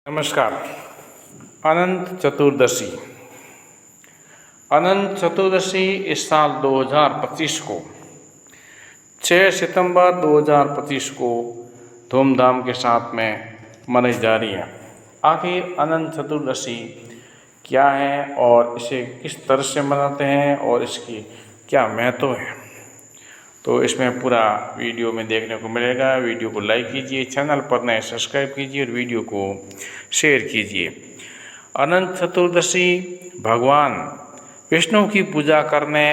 नमस्कार। अनंत चतुर्दशी। अनंत चतुर्दशी इस साल 2025 को 6 सितंबर 2025 को धूमधाम के साथ में मनाई जा रही है। आखिर अनंत चतुर्दशी क्या है और इसे किस तरह से मनाते हैं और इसकी क्या महत्व है, तो इसमें पूरा वीडियो में देखने को मिलेगा। वीडियो को लाइक कीजिए, चैनल पर नए सब्सक्राइब कीजिए और वीडियो को शेयर कीजिए। अनंत चतुर्दशी भगवान विष्णु की पूजा करने,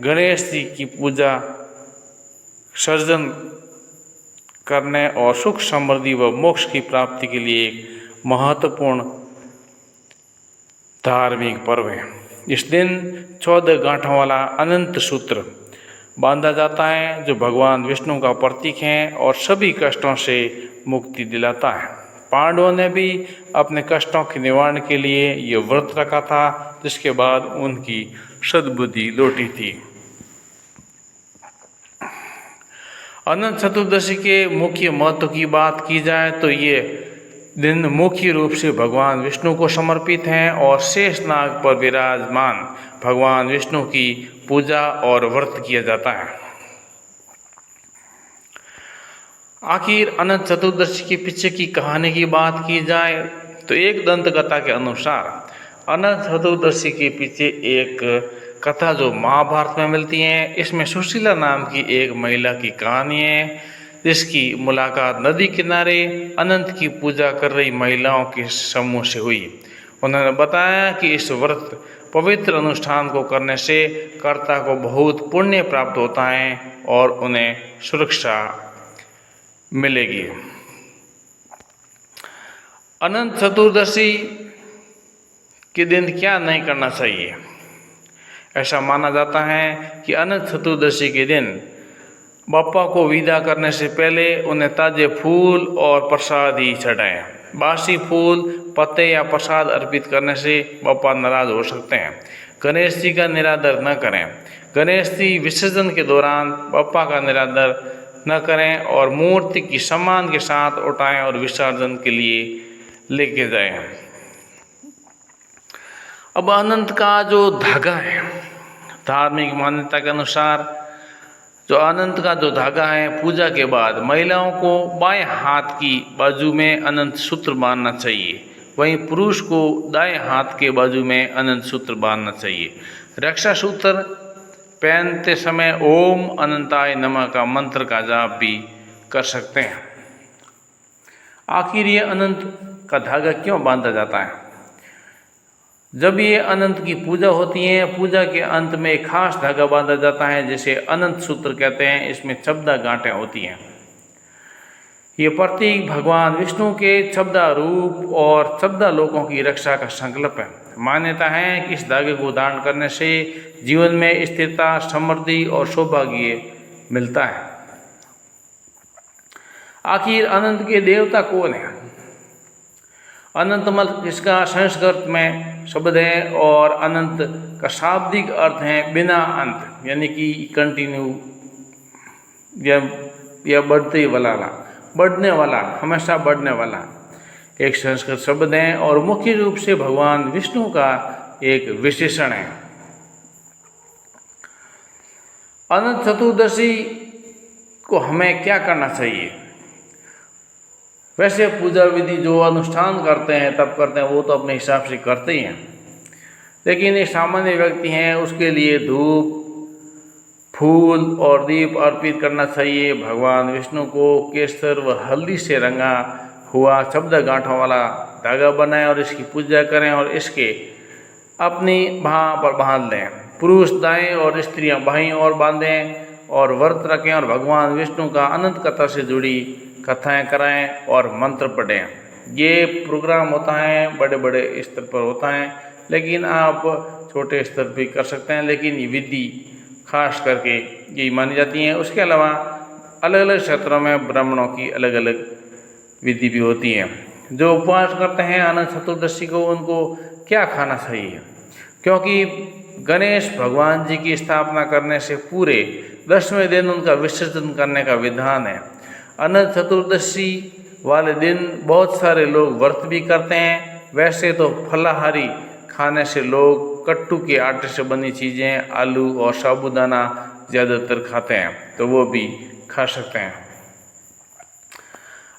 गणेश जी की पूजा सर्जन करने और सुख समृद्धि व मोक्ष की प्राप्ति के लिए एक महत्वपूर्ण धार्मिक पर्व है। इस दिन 14 गांठों वाला अनंत सूत्र बांधा जाता है, जो भगवान विष्णु का प्रतीक है और सभी कष्टों से मुक्ति दिलाता है। पांडवों ने भी अपने कष्टों के निवारण के लिए ये व्रत रखा था, जिसके बाद उनकी सद्बुद्धि लौटी थी। अनंत चतुर्दशी के मुख्य महत्व की बात की जाए तो ये दिन मुख्य रूप से भगवान विष्णु को समर्पित हैं और शेषनाग पर विराजमान भगवान विष्णु की पूजा और व्रत किया जाता है। आखिर अनंत चतुर्दशी के पीछे की कहानी की बात की जाए तो एक दंत कथा के अनुसार अनंत चतुर्दशी के पीछे एक कथा जो महाभारत में मिलती है। इसमें सुशीला नाम की एक महिला की कहानी है, जिसकी मुलाकात नदी किनारे अनंत की पूजा कर रही महिलाओं के समूह से हुई। उन्होंने बताया कि इस व्रत पवित्र अनुष्ठान को करने से कर्ता को बहुत पुण्य प्राप्त होता है और उन्हें सुरक्षा मिलेगी। अनंत चतुर्दशी के दिन क्या नहीं करना चाहिए? ऐसा माना जाता है कि अनंत चतुर्दशी के दिन बप्पा को विदा करने से पहले उन्हें ताजे फूल और प्रसाद ही चढ़ाएं। बासी फूल, पत्ते या प्रसाद अर्पित करने से बप्पा नाराज हो सकते हैं। गणेश जी का निरादर न करें। गणेश जी विसर्जन के दौरान बप्पा का निरादर न करें और मूर्ति की सम्मान के साथ उठाएं और विसर्जन के लिए लेके जाएं। अब अनंत का जो धागा है, धार्मिक मान्यता के अनुसार जो अनंत का जो धागा है, पूजा के बाद महिलाओं को बाएं हाथ की बाजू में अनंत सूत्र बांधना चाहिए, वहीं पुरुष को दाएं हाथ के बाजू में अनंत सूत्र बांधना चाहिए। रक्षा सूत्र पहनते समय ओम अनंताय नमः का मंत्र का जाप भी कर सकते हैं। आखिर ये अनंत का धागा क्यों बांधा जाता है? जब ये अनंत की पूजा होती है, पूजा के अंत में एक खास धागा बांधा जाता है, जिसे अनंत सूत्र कहते हैं। इसमें 14 गांठें होती हैं। ये प्रतीक भगवान विष्णु के 14 रूप और 14 लोकों की रक्षा का संकल्प है। मान्यता है कि इस धागे को धारण करने से जीवन में स्थिरता, समृद्धि और सौभाग्य मिलता है। आखिर अनंत के देवता कौन है? अनंत मतलब इसका संस्कृत में शब्द है और अनंत का शाब्दिक अर्थ है बिना अंत, यानी कि कंटिन्यू या बढ़ने वाला, हमेशा बढ़ने वाला एक संस्कृत शब्द है और मुख्य रूप से भगवान विष्णु का एक विशेषण है। अनंत चतुर्दशी को हमें क्या करना चाहिए? वैसे पूजा विधि जो अनुष्ठान करते हैं तब करते हैं, वो तो अपने हिसाब से करते ही हैं, लेकिन एक सामान्य व्यक्ति हैं, उसके लिए धूप, फूल और दीप अर्पित करना चाहिए। भगवान विष्णु को केसर व हल्दी से रंगा हुआ 14 गांठों वाला धागा बनाएं और इसकी पूजा करें और इसके अपनी बाह पर बांध लें। पुरुष दाएं और स्त्रियां बाईं ओर बांधें और व्रत रखें और भगवान विष्णु का अनंत कथा से जुड़ी कथाएं कराएं और मंत्र पढ़ें। ये प्रोग्राम होता है, बड़े बड़े स्तर पर होता है, लेकिन आप छोटे स्तर पर कर सकते हैं, लेकिन ये विधि खास करके यही मानी जाती है। उसके अलावा अलग अलग क्षेत्रों में ब्राह्मणों की अलग अलग विधि भी होती है। जो उपवास करते हैं अनंत चतुर्दशी को, उनको क्या खाना चाहिए? क्योंकि गणेश भगवान जी की स्थापना करने से पूरे 10वें दिन उनका विसर्जन करने का विधान है। अनंत चतुर्दशी वाले दिन बहुत सारे लोग व्रत भी करते हैं। वैसे तो फलाहारी खाने से लोग कट्टू के आटे से बनी चीज़ें, आलू और साबूदाना ज़्यादातर खाते हैं, तो वो भी खा सकते हैं।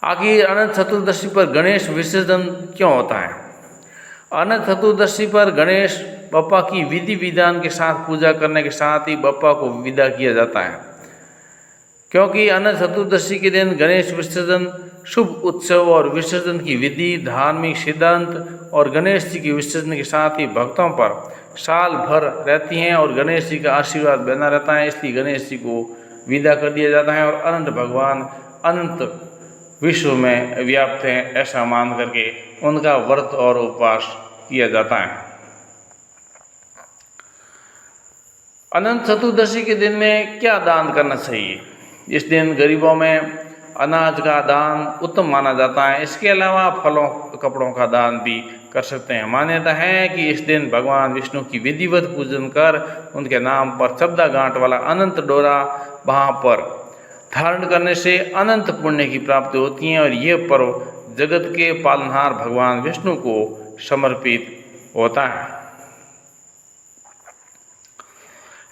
आखिर अनंत चतुर्दशी पर गणेश विसर्जन क्यों होता है? अनंत चतुर्दशी पर गणेश बप्पा की विधि विधान के साथ पूजा करने के साथ ही बप्पा को विदा किया जाता है, क्योंकि अनंत चतुर्दशी के दिन गणेश विसर्जन शुभ उत्सव और विसर्जन की विधि, धार्मिक सिद्धांत और गणेश जी के विसर्जन के साथ ही भक्तों पर साल भर रहती हैं और गणेश जी का आशीर्वाद बना रहता है। इसलिए गणेश जी को विदा कर दिया जाता है और अनंत भगवान अनंत विश्व में व्याप्त हैं, ऐसा मान करके उनका व्रत और उपवास किया जाता है। अनंत चतुर्दशी के दिन में क्या दान करना चाहिए? इस दिन गरीबों में अनाज का दान उत्तम माना जाता है। इसके अलावा फलों कपड़ों का दान भी कर सकते हैं। मान्यता है कि इस दिन भगवान विष्णु की विधिवत पूजन कर उनके नाम पर 14 गांठ वाला अनंत डोरा वहाँ पर धारण करने से अनंत पुण्य की प्राप्ति होती है और ये पर्व जगत के पालनहार भगवान विष्णु को समर्पित होता है।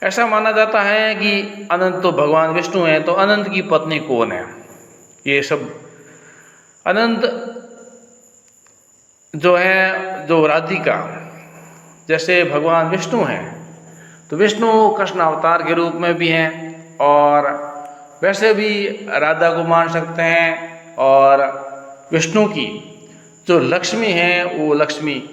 ऐसा माना जाता है कि अनंत तो भगवान विष्णु हैं, तो अनंत की पत्नी कौन है? ये सब अनंत जो है, जो राधिका, जैसे भगवान विष्णु हैं तो विष्णु कृष्ण अवतार के रूप में भी हैं और वैसे भी राधा को मान सकते हैं। और विष्णु की जो लक्ष्मी है वो लक्ष्मी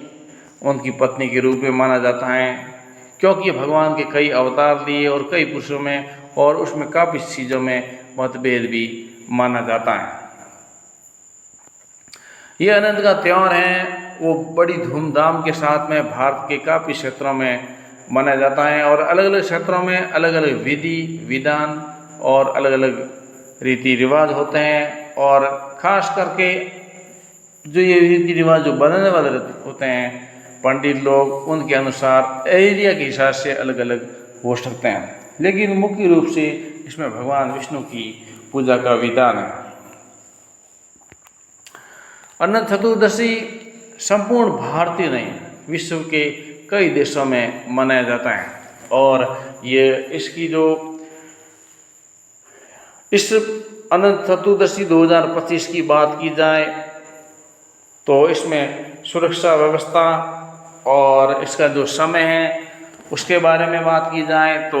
उनकी पत्नी के रूप में माना जाता है, क्योंकि भगवान के कई अवतार लिए और कई पुरुषों में और उसमें काफ़ी चीज़ों में मतभेद भी माना जाता है। ये अनंत का त्यौहार है वो बड़ी धूमधाम के साथ में भारत के काफ़ी क्षेत्रों में मनाया जाता है और अलग अलग क्षेत्रों में अलग अलग विधि विधान और अलग अलग रीति रिवाज होते हैं। और ख़ास करके जो ये रीति रिवाज जो बनाने वाले होते हैं पंडित लोग, उनके अनुसार एरिया के हिसाब से अलग अलग हो सकते हैं, लेकिन मुख्य रूप से इसमें भगवान विष्णु की पूजा का विधान है। अनंत चतुर्दशी संपूर्ण भारतीय नहीं, विश्व के कई देशों में मनाया जाता है और ये इसकी जो इस अनंत चतुर्दशी 2025 की बात की जाए तो इसमें सुरक्षा व्यवस्था और इसका जो समय है उसके बारे में बात की जाए तो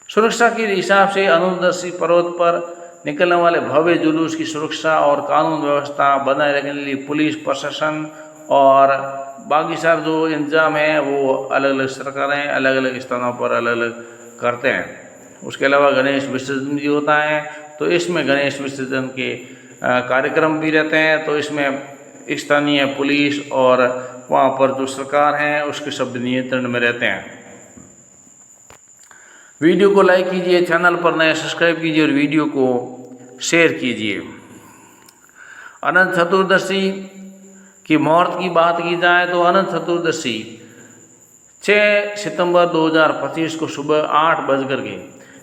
सुरक्षा के हिसाब से अनंत चतुर्दशी पर्वत पर निकलने वाले भव्य जुलूस की सुरक्षा और कानून व्यवस्था बनाए रखने के लिए पुलिस प्रशासन और बाकी सारे जो इंतजाम है वो अलग अलग सरकारें अलग अलग स्थानों पर अलग अलग करते हैं। उसके अलावा गणेश विसर्जन भी होता है, तो इसमें गणेश विसर्जन के कार्यक्रम भी रहते हैं, तो इसमें स्थानीय पुलिस और वहाँ पर जो सरकार है उसके सब नियंत्रण में रहते हैं। वीडियो को लाइक कीजिए, चैनल पर नए सब्सक्राइब कीजिए और वीडियो को शेयर कीजिए। अनंत चतुर्दशी की मुहूर्त की बात की जाए तो अनंत चतुर्दशी 6 सितंबर 2025 को सुबह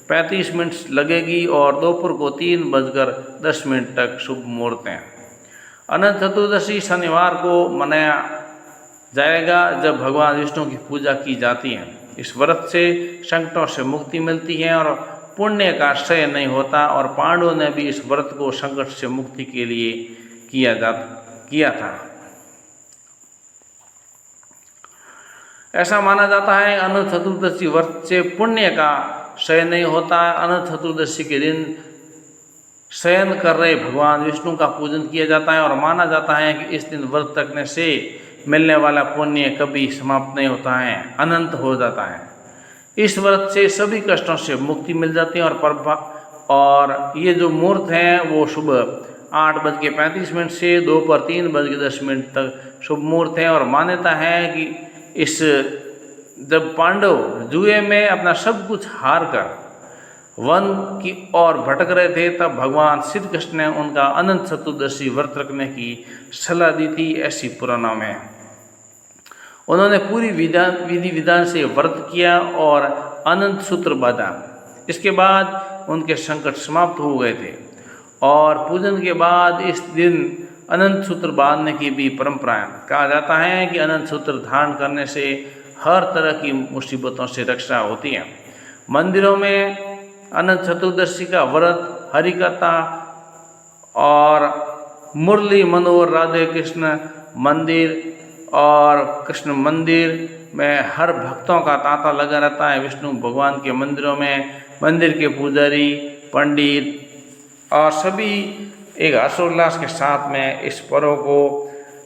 8:35 लगेगी और दोपहर को 3:10 तक शुभ मुहूर्त है। अनंत चतुर्दशी शनिवार को मनाया जाएगा जब भगवान विष्णु की पूजा की जाती है। इस व्रत से संकटों से मुक्ति मिलती है और पुण्य का क्षय नहीं होता और पांडवों ने भी इस व्रत को संकट से मुक्ति के लिए किया था। ऐसा माना जाता है अनंत चतुर्दशी व्रत से पुण्य का क्षय नहीं होता है। अनंत चतुर्दशी के दिन शयन कर रहे भगवान विष्णु का पूजन किया जाता है और माना जाता है कि इस दिन व्रत रखने से मिलने वाला पुण्य कभी समाप्त नहीं होता है, अनंत हो जाता है। इस व्रत से सभी कष्टों से मुक्ति मिल जाती है और ये जो मुहूर्त है वो सुबह 8:35 से दोपहर 3:10 तक शुभ मुहूर्त है। और मान्यता है कि इस जब पांडव जुए में अपना सब कुछ हार कर वन की ओर भटक रहे थे तब भगवान श्री कृष्ण ने उनका अनंत चतुर्दशी व्रत रखने की सलाह दी थी, ऐसी पुराणों में। उन्होंने पूरी विधि विधान से व्रत किया और अनंत सूत्र बांधा। इसके बाद उनके संकट समाप्त हो गए थे और पूजन के बाद इस दिन अनंत सूत्र बांधने की भी परंपरा है। कहा जाता है कि अनंत सूत्र धारण करने से हर तरह की मुसीबतों से रक्षा होती है। मंदिरों में अनंत चतुर्दशी का व्रत, हरिकथा और मुरली मनोहर राधे कृष्ण मंदिर और कृष्ण मंदिर में हर भक्तों का तांता लगा रहता है। विष्णु भगवान के मंदिरों में मंदिर के पुजारी, पंडित और सभी एक हर्षोल्लास के साथ में इस पर्व को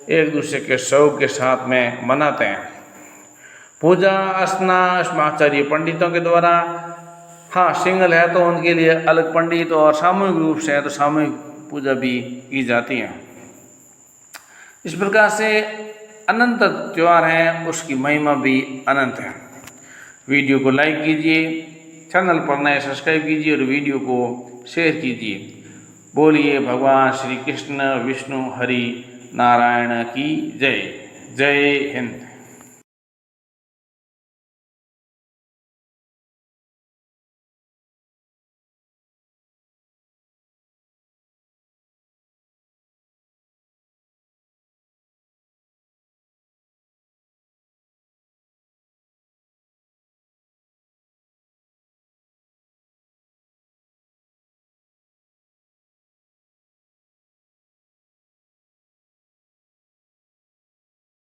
एक दूसरे के शौक के साथ में मनाते हैं। पूजा अर्चना आचार्य पंडितों के द्वारा, हाँ सिंगल है तो उनके लिए अलग पंडित, और सामूहिक रूप से है तो सामूहिक पूजा भी की जाती है। इस प्रकार से अनंत त्यौहार हैं, उसकी महिमा भी अनंत है। वीडियो को लाइक कीजिए, चैनल पर नए सब्सक्राइब कीजिए और वीडियो को शेयर कीजिए। बोलिए भगवान श्री कृष्ण विष्णु हरि नारायण की जय। जय हिंद।